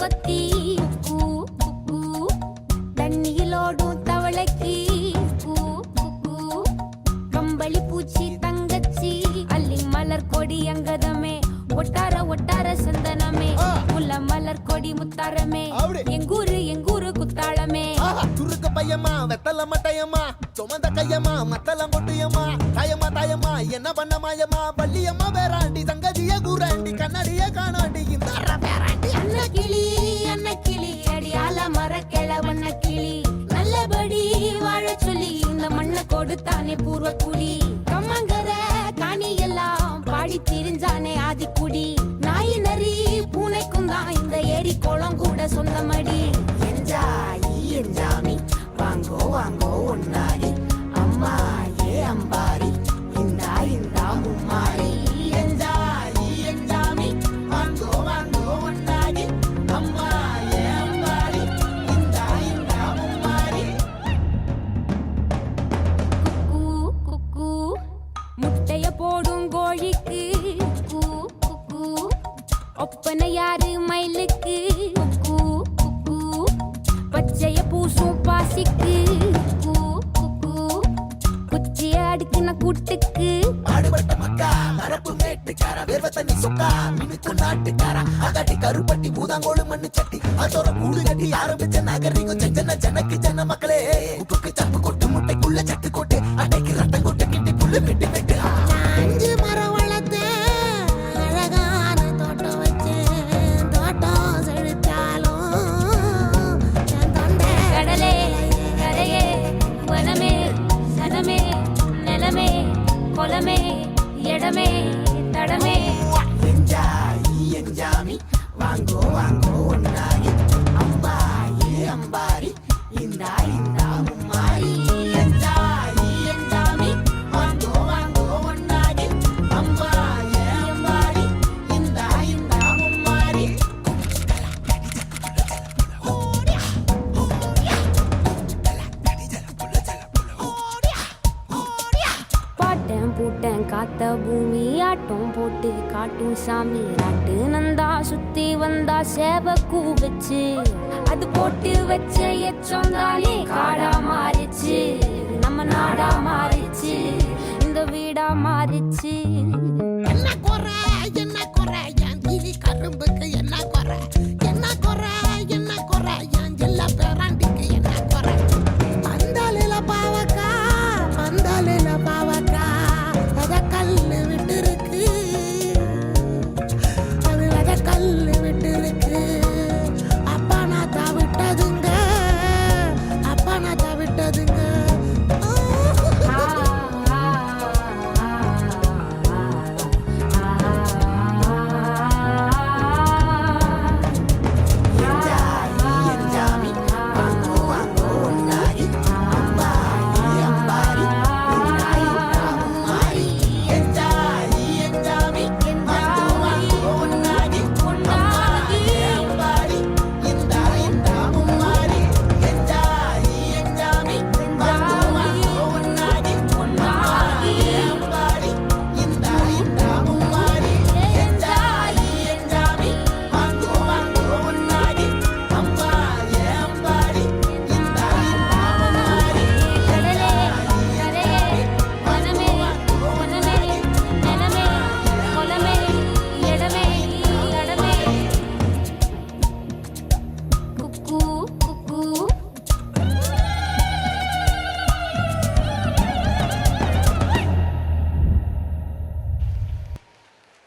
கொத்தி தண்ணியிலோடும் தவளைக்கு கம்பளி பூச்சி தங்கச்சி அள்ளி மலர் கொடி அங்கதமே ஒட்டார ஒட்டார சந்தனமே முல்ல மலர் கொடி முத்தாரமே எங்கூரு குத்தாளமே சுருக்க பையமா வெத்தல மட்டையம்மா சுமந்த கையம்மா மத்தலம் கொட்டியம்மா தாயம்மா என்ன பண்ண மாயம்மா பள்ளியம்மா வேறாண்டி சங்கதிய கூறாண்டி கண்ணடிய காணாண்டி இந்த அண்ண கிளி அடியால மர கிழவண்ண கிளி நல்லபடி வாழ சொல்லி இந்த மண்ணை கொடுத்தானே பூர்வ குடி கம்மங்கர காணி எல்லாம் பாடி திரிஞ்சானே ஆதிக்குடி நாய் நரி பூனைக்கும் தான் இந்த ஏரி குளம் கூட சொந்தமடி என்ஜாமி வாங்கோ ஒன்னாரி அம்மா ஏ அம்பாரி இந்தா மும்மாரி என்ஜாமி வாங்கோ ஒன்னாரி அம்மா ஏ அம்பாரி இந்தா மும்மாரி குக்கு முட்டைய போடும் கோழிக்கு ஒப்பனை யாரு மயிலுக்கு பச்சைய பூசும் பாசிக்கு குச்சிய அடுக்கின கூட்டுக்கு ஆடுபட்ட மக்கா மரப்பு மேட்டுக்காரா வேர்வ தண்ணி சொக்கா மினுக்கு நாட்டுக்காரா அகட்டி கருப்பட்டி பூதாங்கோடு மண்ணு சட்டி அதோட கூடு கட்டி ஆரம்பிச்ச நகரிங்க ஜனக்கு ஜன மக்களே உப்புக்கு சப்பு கொட்டு முட்டைக்குள்ள சட்டு கொட்டு அட்டைக்கு ரத்தம் கொட்டு கிட்டி புல்லு வெட்டு அஞ்சு மரம் வளர்த்து அழகான தோட்டம் வச்சு தோட்டம் செழிச்சாலும் கடலே கரையே வனமே சனமே நிலமே கொலமே இடமே தடமே என்ஜாமி வாங்கோ ஒன்னாரி அம்பா ஏ அம்பாரி இந்தா மும்மாரி என்ஜாமி வாங்கோ ஒன்னாரி அம்பா ஏ அம்பாரி இந்தா மும்மாரி பாட்டன் பூட்டன் காத்த பூமி ஆட்டம் போட்டு காட்டும் சாமி நாட்டு நந்தா சுத்தி வந்தா சேவ கூவச்சு அது போட்டு வச்ச எச்சம் தானே காடா மாறிச்சு நம்ம நாடா மாறிச்சு இந்த வீடா மாறிச்சு